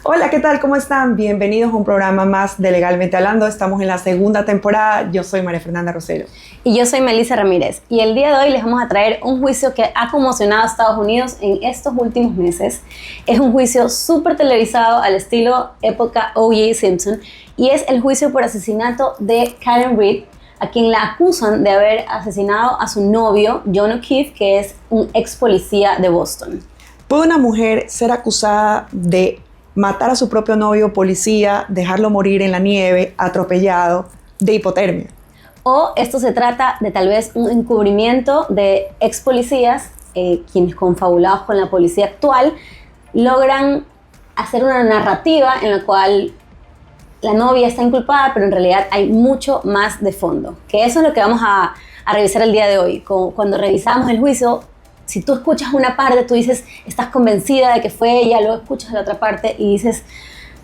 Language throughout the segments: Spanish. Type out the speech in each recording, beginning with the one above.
Hola, ¿qué tal? ¿Cómo están? Bienvenidos a un programa más de Legalmente Hablando. Estamos en la segunda temporada. Yo soy María Fernanda Rosero. Y yo soy Melissa Ramírez. Y el día de hoy les vamos a traer un juicio que ha conmocionado a Estados Unidos en estos últimos meses. Es un juicio súper televisado al estilo época O.J. Simpson. Y es el juicio por asesinato de Karen Read, a quien la acusan de haber asesinado a su novio, John O'Keefe, que es un ex policía de Boston. ¿Puede una mujer ser acusada de matar a su propio novio policía, dejarlo morir en la nieve, atropellado, de hipotermia? O esto se trata de tal vez un encubrimiento de ex policías, quienes confabulados con la policía actual, logran hacer una narrativa en la cual la novia está inculpada, pero en realidad hay mucho más de fondo. Que eso es lo que vamos a revisar el día de hoy. Cuando revisamos el juicio, si tú escuchas una parte, tú dices, estás convencida de que fue ella, luego escuchas la otra parte y dices,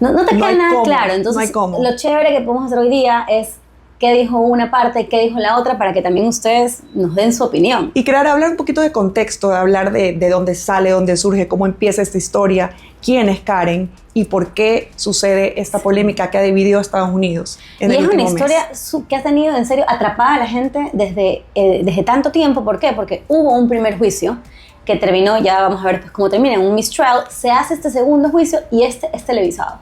no te queda nada claro. Entonces, lo chévere que podemos hacer hoy día es qué dijo una parte, qué dijo la otra, para que también ustedes nos den su opinión. Y hablar un poquito de contexto, de hablar de dónde sale, dónde surge, cómo empieza esta historia, quién es Karen y por qué sucede esta polémica que ha dividido a Estados Unidos en el último mes. Y es una historia que ha tenido en serio atrapada a la gente desde tanto tiempo. ¿Por qué? Porque hubo un primer juicio que terminó, ya vamos a ver pues cómo termina, en un mistrial. Se hace este segundo juicio y este es televisado.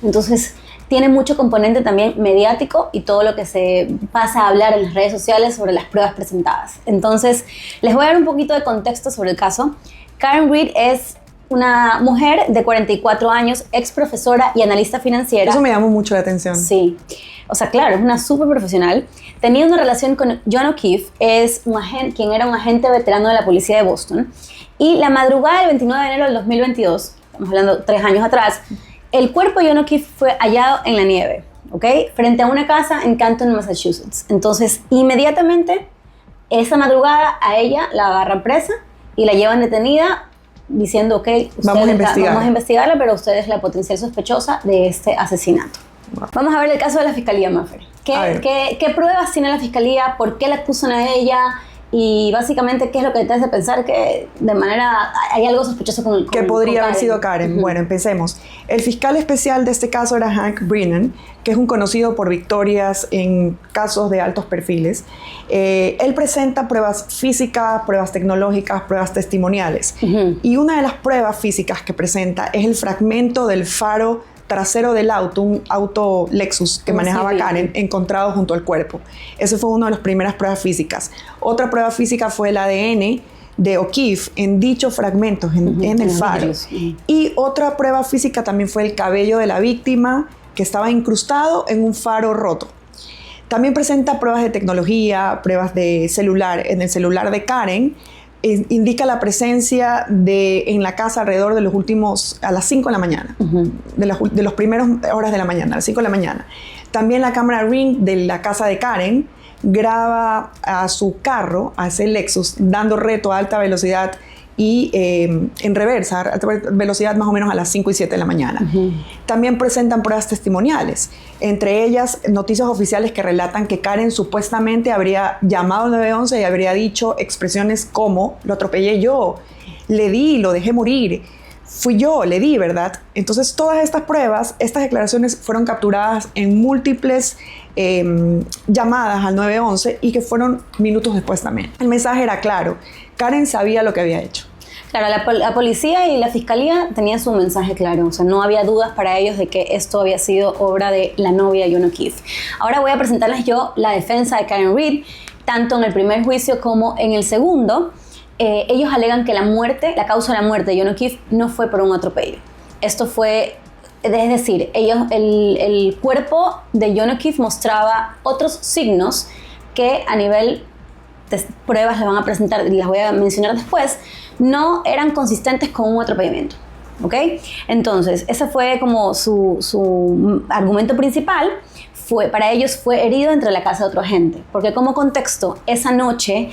Entonces tiene mucho componente también mediático y todo lo que se pasa a hablar en las redes sociales sobre las pruebas presentadas. Entonces, les voy a dar un poquito de contexto sobre el caso. Karen Read es una mujer de 44 años, ex profesora y analista financiera. Eso me llamó mucho la atención. Sí. O sea, claro, es una súper profesional. Tenía una relación con John O'Keefe, quien era un agente veterano de la policía de Boston. Y la madrugada del 29 de enero del 2022, estamos hablando 3 años atrás, el cuerpo de John O'Keefe fue hallado en la nieve, ¿ok? Frente a una casa en Canton, Massachusetts. Entonces, inmediatamente, esa madrugada, a ella la agarran presa y la llevan detenida diciendo, ok, vamos a investigarla, pero usted es la potencial sospechosa de este asesinato. Wow. Vamos a ver el caso de la fiscalía, Maffer. ¿Qué pruebas tiene la fiscalía? ¿Por qué la acusan a ella? Y básicamente, ¿qué es lo que te hace pensar que de manera hay algo sospechoso con que podría haber sido Karen? Bueno, empecemos. El fiscal especial de este caso era Hank Brennan, que es un conocido por victorias en casos de altos perfiles. Él presenta pruebas físicas, pruebas tecnológicas, pruebas testimoniales. Y una de las pruebas físicas que presenta es el fragmento del faro trasero del auto, un auto Lexus que manejaba Karen, encontrado junto al cuerpo. Esa fue una de las primeras pruebas físicas. Otra prueba física fue el ADN de O'Keefe en dichos fragmentos, en el faro. Y otra prueba física también fue el cabello de la víctima que estaba incrustado en un faro roto. También presenta pruebas de tecnología, pruebas de celular. En el celular de Karen indica la presencia en la casa alrededor de a las 5 de la mañana, de los primeros horas de la mañana, a las 5 de la mañana. También la cámara Ring de la casa de Karen graba a su carro, a ese Lexus, dando reto a alta velocidad y en reversa, a alta velocidad más o menos a las 5 y 7 de la mañana. También presentan pruebas testimoniales, entre ellas noticias oficiales que relatan que Karen supuestamente habría llamado al 911 y habría dicho expresiones como, lo atropellé yo, le di, lo dejé morir, fui yo, le di, ¿verdad? Entonces todas estas pruebas, estas declaraciones fueron capturadas en múltiples llamadas al 911 y que fueron minutos después también. El mensaje era claro, Karen sabía lo que había hecho. Claro, la policía y la fiscalía tenían su mensaje claro, o sea, no había dudas para ellos de que esto había sido obra de la novia John O'Keefe. Ahora voy a presentarles yo la defensa de Karen Read, tanto en el primer juicio como en el segundo. Ellos alegan que la causa de la muerte de John O'Keefe no fue por un atropello. Esto fue, es decir, el cuerpo de John O'Keefe mostraba otros signos que a nivel de pruebas les van a presentar, las voy a mencionar después, no eran consistentes con un atropellamiento, ¿ok? Entonces, ese fue como su argumento principal. Para ellos fue herido entre la casa de otro agente, porque como contexto, esa noche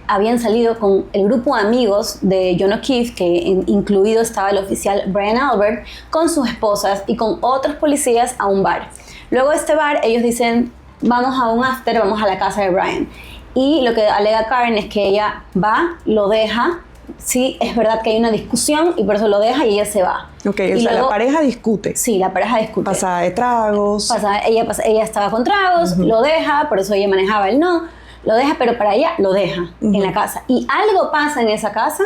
habían salido con el grupo de amigos de John O'Keefe, que incluido estaba el oficial Brian Albert, con sus esposas y con otros policías a un bar. Luego de este bar, ellos dicen, vamos a un after, vamos a la casa de Brian. Y lo que alega Karen es que ella va, lo deja sí es verdad que hay una discusión y por eso lo deja y ella se va. Ok, y o sea, luego, la pareja discute. Sí, la pareja discute. Pasada de tragos. Ella estaba con tragos, lo deja, por eso ella manejaba el no, lo deja, pero para ella lo deja en la casa. Y algo pasa en esa casa,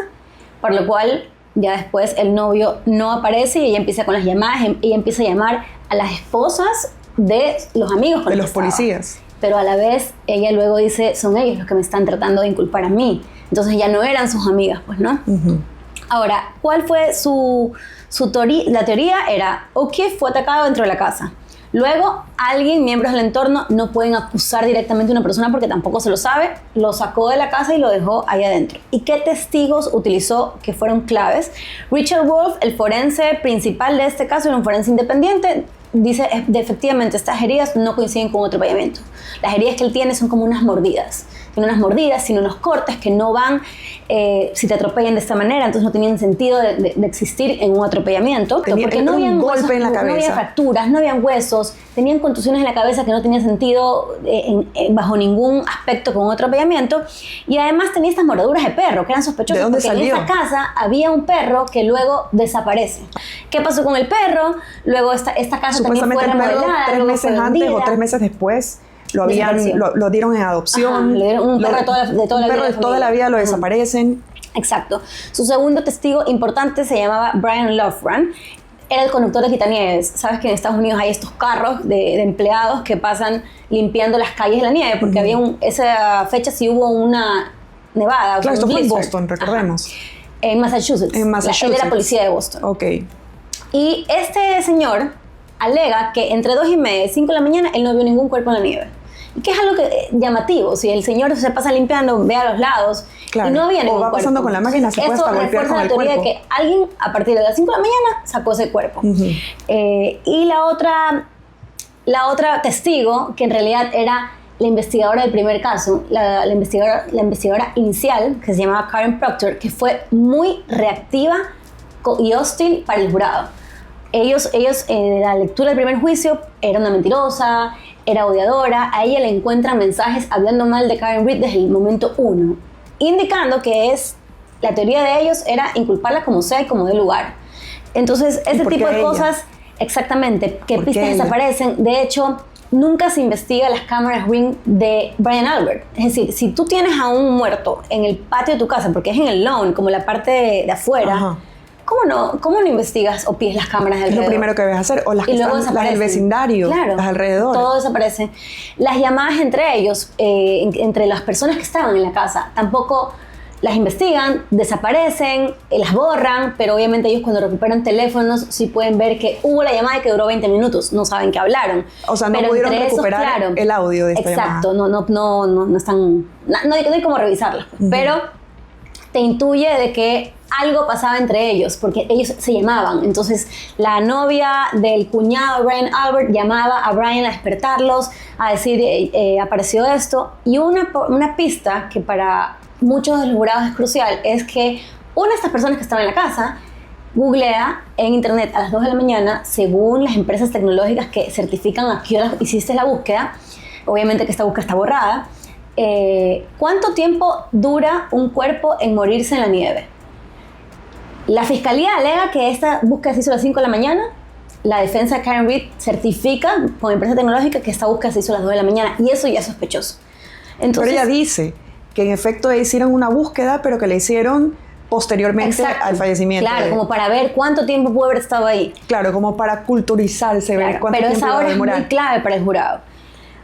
por lo cual ya después el novio no aparece y ella empieza con las llamadas, ella empieza a llamar a las esposas de los amigos con De los los que estaba. policías. Pero a la vez ella luego dice, son ellos los que me están tratando de inculpar a mí. Entonces ya no eran sus amigas, pues, ¿no? Ahora, ¿cuál fue la teoría? Era, O'Keefe fue atacado dentro de la casa. Luego, miembros del entorno, no pueden acusar directamente a una persona porque tampoco se lo sabe, lo sacó de la casa y lo dejó ahí adentro. ¿Y qué testigos utilizó que fueron claves? Richard Wolff, el forense principal de este caso, era un forense independiente, dice, efectivamente, estas heridas no coinciden con atropellamiento. Las heridas que él tiene son como unas mordidas. Tiene unas mordidas, sino unos cortes que no van, si te atropellan de esta manera, entonces no tenían sentido de existir en un atropellamiento. Porque no habían golpe huesos, en la cabeza. No había fracturas, no habían huesos, tenían contusiones en la cabeza que no tenían sentido bajo ningún aspecto con un atropellamiento. Y además tenía estas mordeduras de perro, que eran sospechosas. ¿De dónde porque salió? en esa casa había un perro que luego desaparece. ¿Qué pasó con el perro? Luego esta casa también fue Supuestamente el perro remodelada. 3 luego meses fue antes vendida. o 3 meses después lo Desapareció. dieron en adopción. Ajá, le dieron un perro de toda la vida de de toda la familia. vida lo Ajá. desaparecen. Exacto. Su segundo testigo importante se llamaba Brian Loughran. Era el conductor de quitanieves. Sabes que en Estados Unidos hay estos carros de empleados que pasan limpiando las calles de la nieve, porque había esa fecha sí hubo una nevada. Claro, esto un fue en blizzard. Boston, recordemos. Ajá. En Massachusetts. En Massachusetts. Él era policía de Boston. Ok. Y este señor alega que entre 2:30 y 5 de la mañana él no vio ningún cuerpo en la nieve. Y que es algo llamativo. Si el señor se pasa limpiando, ve a los lados Claro. y no había ningún O va cuerpo. pasando con la máquina, se puede Eso hasta golpear refuerza con la el teoría cuerpo. de que alguien a partir de las 5 de la mañana sacó ese cuerpo. Y la otra testigo, que en realidad era la investigadora del primer caso, la investigadora inicial, que se llamaba Karen Proctor, que fue muy reactiva y hostil para el jurado. Ellos en la lectura del primer juicio, era una mentirosa, era odiadora, a ella le encuentran mensajes hablando mal de Karen Reed desde el momento 1, indicando que la teoría de ellos era inculparla como sea y como dé lugar. Entonces, este por tipo qué de ella? cosas, exactamente, que ¿Por pistas qué ella? desaparecen. De hecho, nunca se investiga las cámaras Ring de Brian Albert. Es decir, si tú tienes a un muerto en el patio de tu casa, porque es en el lawn, como la parte de afuera, Ajá. ¿cómo no investigas o pides las cámaras Es alrededor? lo primero que debes hacer. O las que Y luego están, las del desaparecen. vecindario, Claro, las alrededor. todo desaparece. Las llamadas entre ellos, entre las personas que estaban en la casa, tampoco las investigan, desaparecen, las borran, pero obviamente ellos cuando recuperan teléfonos sí pueden ver que hubo la llamada y que duró 20 minutos, no saben que hablaron. O sea, no Pero pudieron entre esos, recuperar el audio de esta exacto, llamada. no están, no hay como revisarlas, pues. Pero te intuye de que algo pasaba entre ellos, porque ellos se llamaban. Entonces, la novia del cuñado de Brian Albert llamaba a Brian a despertarlos, a decir, apareció esto. Y una pista que para muchos de los jurados es crucial es que una de estas personas que estaba en la casa googlea en internet a las 2 de la mañana, según las empresas tecnológicas que certifican a qué hora hiciste la búsqueda. Obviamente que esta búsqueda está borrada. ¿Cuánto tiempo dura un cuerpo en morirse en la nieve? La fiscalía alega que esta búsqueda se hizo a las 5 de la mañana. La defensa de Karen Reed certifica con empresa tecnológica que esta búsqueda se hizo a las 2 de la mañana y eso ya es sospechoso. Entonces, Pero ella dice que en efecto hicieron una búsqueda, pero que la hicieron posteriormente exacto, al fallecimiento. claro, como para ver cuánto tiempo pudo haber estado ahí. Claro, como para culturizarse, ver Claro, cuánto pero tiempo esa iba a hora es demorar. muy clave para el jurado.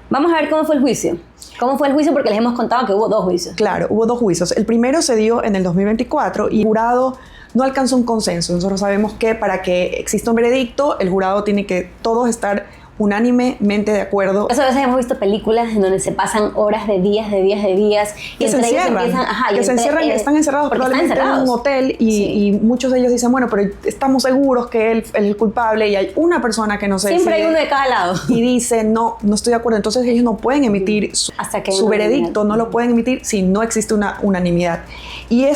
Vamos a ver cómo fue el juicio. ¿Cómo fue el juicio? Porque les hemos contado que hubo 2 juicios. Claro, hubo 2 juicios. El primero se dio en el 2024 y el jurado no alcanzó un consenso. Nosotros sabemos que para que exista un veredicto, el jurado tiene que todos estar unánimemente de acuerdo. Por eso a veces hemos visto películas en donde se pasan horas de días Que se encierran, están encerrados porque probablemente en un hotel y muchos de ellos dicen, bueno, pero estamos seguros que él es el culpable y hay una persona que no se siempre hay decide uno de cada lado. y dice, no estoy de acuerdo. Entonces ellos no pueden emitir Hasta que hay su una veredicto, unanimidad. no lo pueden emitir si no existe una unanimidad. Y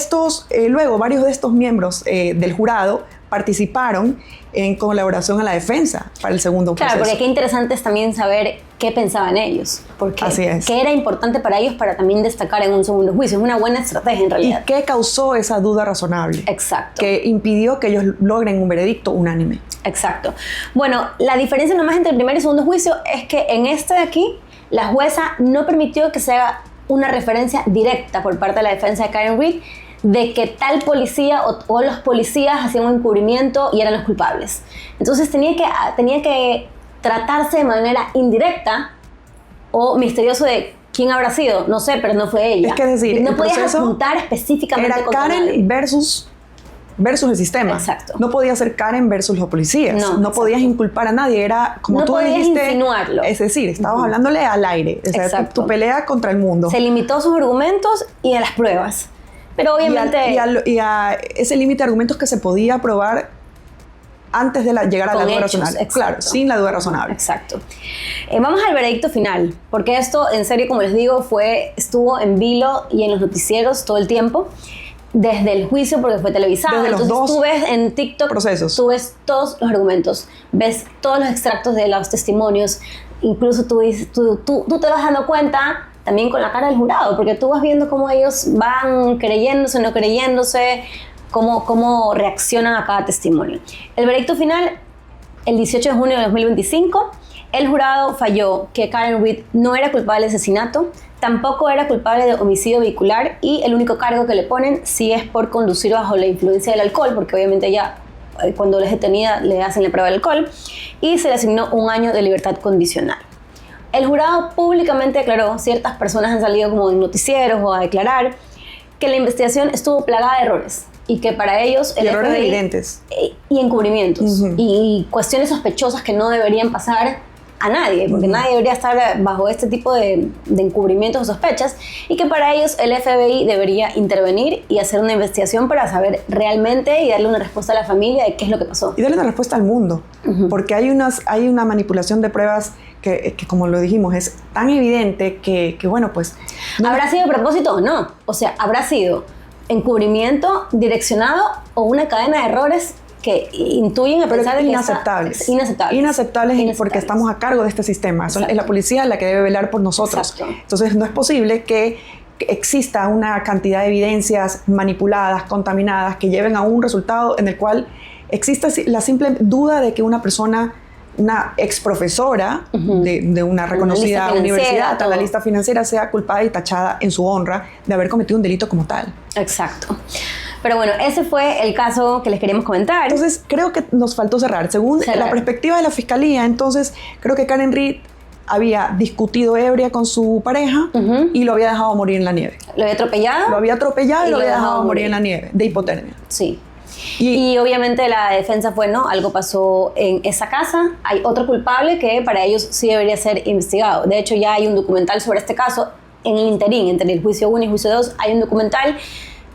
luego varios de estos miembros del jurado participaron en colaboración a la defensa para el segundo proceso. Claro, porque qué interesante es también saber qué pensaban ellos, porque Así es. qué era importante para ellos para también destacar en un segundo juicio. Es una buena estrategia en realidad. ¿Y qué causó esa duda razonable? Exacto. Que impidió que ellos logren un veredicto unánime. Exacto. Bueno, la diferencia nomás entre el primer y segundo juicio es que en este de aquí, la jueza no permitió que se haga una referencia directa por parte de la defensa de Karen Read de que tal policía o los policías hacían un encubrimiento y eran los culpables. Entonces tenía que tratarse de manera indirecta o misterioso de quién habrá sido, no sé, pero no fue ella. Es que decir, no el podías proceso apuntar específicamente era contra nadie. Karen versus el sistema. Exacto. No podía ser Karen versus los policías. No podías inculpar a nadie. Era como no tú podías dijiste. Insinuarlo. Es decir, estabas hablándole al aire. O sea, tu pelea contra el mundo. Se limitó a sus argumentos y a las pruebas. Pero obviamente... Y a ese límite de argumentos que se podía probar antes de llegar a la duda razonable. Claro, sin la duda razonable. Exacto. Vamos al veredicto final, porque esto, en serio, como les digo, estuvo en vilo y en los noticieros todo el tiempo, desde el juicio, porque fue televisado. Desde los Entonces dos tú ves en TikTok, procesos. tú ves todos los argumentos, ves todos los extractos de los testimonios, incluso tú te vas dando cuenta también con la cara del jurado, porque tú vas viendo cómo ellos van creyéndose, no creyéndose, cómo reaccionan a cada testimonio. El veredicto final, el 18 de junio de 2025, el jurado falló que Karen Read no era culpable de asesinato, tampoco era culpable de homicidio vehicular y el único cargo que le ponen sí es por conducir bajo la influencia del alcohol, porque obviamente ella cuando es detenida le hacen la prueba del alcohol, y se le asignó 1 año de libertad condicional. El jurado públicamente declaró, ciertas personas han salido como en noticieros o a declarar, que la investigación estuvo plagada de errores y que para ellos el errores FBI, evidentes y encubrimientos y cuestiones sospechosas que no deberían pasar a nadie, porque nadie debería estar bajo este tipo de encubrimientos o sospechas, y que para ellos el FBI debería intervenir y hacer una investigación para saber realmente y darle una respuesta a la familia de qué es lo que pasó. Y darle una respuesta al mundo, porque hay una manipulación de pruebas que como lo dijimos, es tan evidente que bueno, pues... ¿Habrá sido a propósito o no? O sea, ¿habrá sido encubrimiento direccionado o una cadena de errores que intuyen a pensar de que inaceptables. Inaceptables porque estamos a cargo de este sistema. Es la policía la que debe velar por nosotros. Exacto. Entonces no es posible que exista una cantidad de evidencias manipuladas, contaminadas, que lleven a un resultado en el cual exista la simple duda de que una persona, una ex profesora de una reconocida universidad, analista financiera, sea culpada y tachada en su honra de haber cometido un delito como tal. Exacto. Pero bueno, ese fue el caso que les queríamos comentar. Entonces, creo que nos faltó cerrar. Según la perspectiva de la fiscalía, entonces, creo que Karen Read había discutido ebria con su pareja y lo había dejado morir en la nieve. ¿Lo había atropellado? Lo había atropellado y lo había dejado morir en la nieve, de hipotermia. Sí. Y obviamente la defensa fue, no, algo pasó en esa casa, hay otro culpable que para ellos sí debería ser investigado. De hecho, ya hay un documental sobre este caso en el interín, entre el juicio 1 y el juicio 2, hay un documental.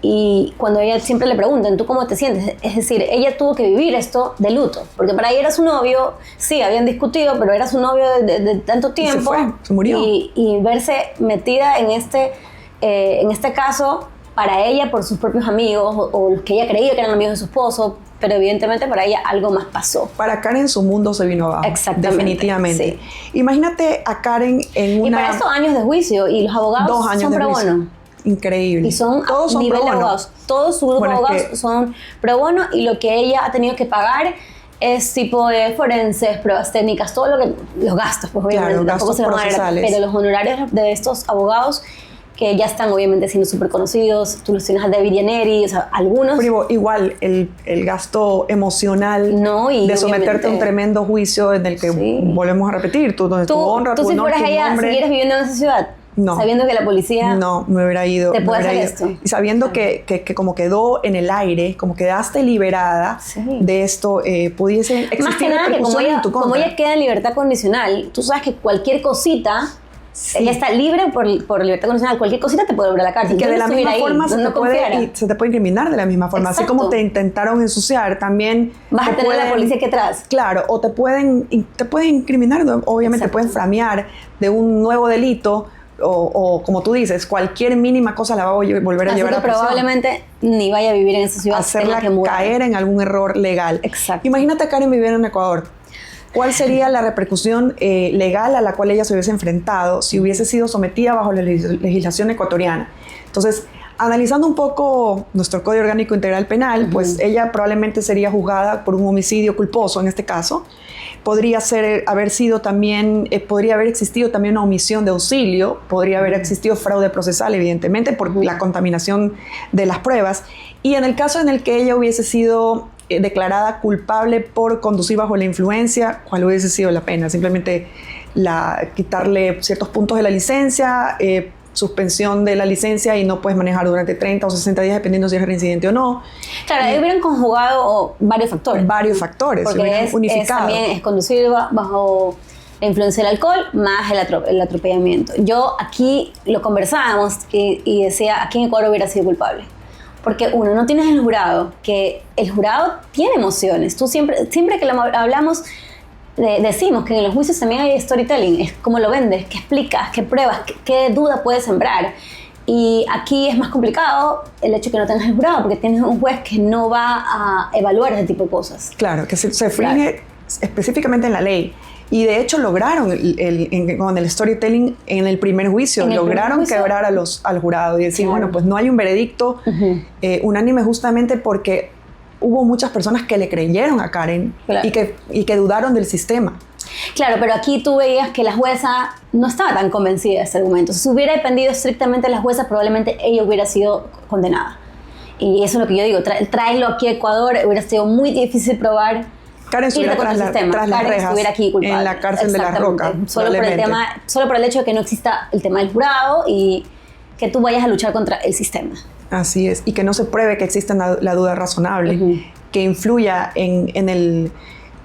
Y cuando ella siempre le preguntan, ¿tú cómo te sientes? Es decir, ella tuvo que vivir esto de luto, porque para ella era su novio, sí, habían discutido, pero era su novio de tanto tiempo. Se fue, se murió. Y verse metida en este caso, para ella, por sus propios amigos, o los que ella creía que eran amigos de su esposo, pero evidentemente para ella algo más pasó. Para Karen su mundo se vino abajo. Exactamente. Definitivamente. Sí. Imagínate a Karen en una... Y para estos años de juicio, y los abogados 2 años son de pro juicio. bono. Increíble. Y todos son pro bono. abogados. Todos sus grupos de abogados son pro bono, y lo que ella ha tenido que pagar es tipo de forenses, pruebas técnicas, todo los gastos, pues obviamente. Claro, gastos procesales. Pero los honorarios de estos abogados que ya están obviamente siendo súper conocidos, tú los tienes a David Yaneri, o sea, algunos... Pero igual el gasto emocional de someterte a un tremendo juicio en el que volvemos a repetir, tu honra, tu si honor, fueras tu ella, nombre. ¿siguieras viviendo en esa ciudad? No. Sabiendo que la policía... No, me hubiera ido. Te puede hacer esto. Y sabiendo que como quedó en el aire, como quedaste liberada de esto, pudiese existir más que nada que como ella queda en libertad condicional, tú sabes que cualquier cosita... Sí. Ella está libre por libertad condicional. Cualquier cosita te puede volver a la cárcel. Y que de la misma forma se te puede incriminar de la misma forma. Exacto. Así como te intentaron ensuciar, también vas a tener la policía aquí atrás. Claro, o te pueden incriminar, obviamente. Exacto. Te pueden framear de un nuevo delito o como tú dices, cualquier mínima cosa la va a volver a llevar a prisión. Probablemente ni vaya a vivir en esa ciudad. Hacerla caer en algún error legal. Exacto. Imagínate a Karen viviendo en Ecuador. ¿Cuál sería la repercusión legal a la cual ella se hubiese enfrentado si hubiese sido sometida bajo la legislación ecuatoriana? Entonces, analizando un poco nuestro Código Orgánico Integral Penal, pues ella probablemente sería juzgada por un homicidio culposo en este caso. Podría haber existido también una omisión de auxilio, podría haber existido fraude procesal, evidentemente, por la contaminación de las pruebas. Y en el caso en el que ella hubiese sido declarada culpable por conducir bajo la influencia, ¿cuál hubiese sido la pena? Simplemente quitarle ciertos puntos de la licencia, suspensión de la licencia y no puedes manejar durante 30 o 60 días dependiendo si eres reincidente o no. Claro, ahí hubieran conjugado varios factores. Varios factores, porque también es conducir bajo la influencia del alcohol más el atropellamiento. Yo aquí lo conversábamos y decía, aquí en Ecuador hubiera sido culpable. Porque uno, no tienes el jurado, que el jurado tiene emociones. Tú siempre que hablamos, decimos que en los juicios también hay storytelling, es cómo lo vendes, qué explicas, qué pruebas, qué duda puedes sembrar. Y aquí es más complicado el hecho de que no tengas el jurado, porque tienes un juez que no va a evaluar ese tipo de cosas. Claro, que se fringe específicamente en la ley. Y de hecho lograron con el storytelling en el primer juicio, lograron quebrar al jurado y decir, bueno, pues no hay un veredicto unánime justamente porque hubo muchas personas que le creyeron a Karen y que dudaron del sistema. Claro, pero aquí tú veías que la jueza no estaba tan convencida de ese argumento. Si hubiera dependido estrictamente de la jueza, probablemente ella hubiera sido condenada. Y eso es lo que yo digo, traerlo aquí a Ecuador hubiera sido muy difícil probar. Karen estuviera tras las rejas, aquí culpable, en la cárcel de La Roca. Solo por el hecho de que no exista el tema del jurado y que tú vayas a luchar contra el sistema. Así es, y que no se pruebe que exista la duda razonable, que influya en el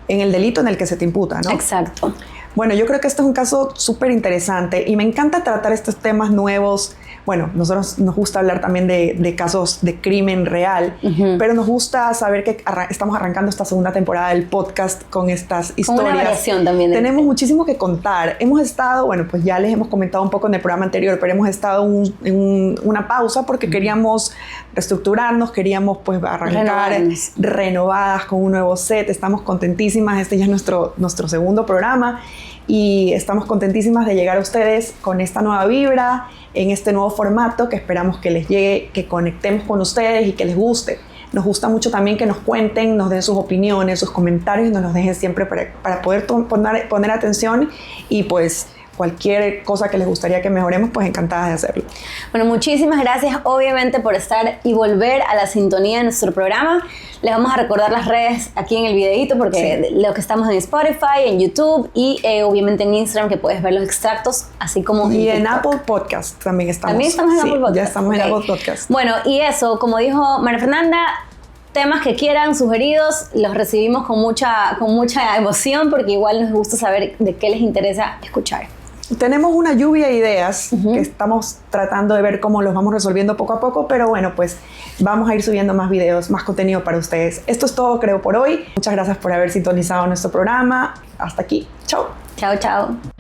delito en el que se te imputa, ¿no? Exacto. Bueno, yo creo que este es un caso súper interesante y me encanta tratar estos temas nuevos. Bueno, nosotros nos gusta hablar también de casos de crimen real, pero nos gusta saber que estamos arrancando esta segunda temporada del podcast con estas historias. Con una variación también. Tenemos muchísimo que contar. Hemos estado, bueno, pues ya les hemos comentado un poco en el programa anterior, pero hemos estado en una pausa porque queríamos reestructurarnos, queríamos pues arrancar renovadas con un nuevo set. Estamos contentísimas, este ya es nuestro segundo programa. Y estamos contentísimas de llegar a ustedes con esta nueva vibra, en este nuevo formato que esperamos que les llegue, que conectemos con ustedes y que les guste. Nos gusta mucho también que nos cuenten, nos den sus opiniones, sus comentarios y nos los dejen siempre para poder poner atención y pues cualquier cosa que les gustaría que mejoremos, pues encantadas de hacerlo. Bueno, muchísimas gracias obviamente por estar y volver a la sintonía de nuestro programa. Les vamos a recordar las redes aquí en el videito porque lo que estamos en Spotify, en YouTube y obviamente en Instagram que puedes ver los extractos, así como y en Apple Podcast también estamos. También estamos en Apple Podcast. Ya estamos en Apple Podcast. Bueno, y eso, como dijo María Fernanda, temas que quieran, sugeridos, los recibimos con mucha emoción porque igual nos gusta saber de qué les interesa escuchar. Tenemos una lluvia de ideas que estamos tratando de ver cómo los vamos resolviendo poco a poco, pero bueno, pues vamos a ir subiendo más videos, más contenido para ustedes. Esto es todo, creo, por hoy. Muchas gracias por haber sintonizado nuestro programa. Hasta aquí. Chao. Chao, chao.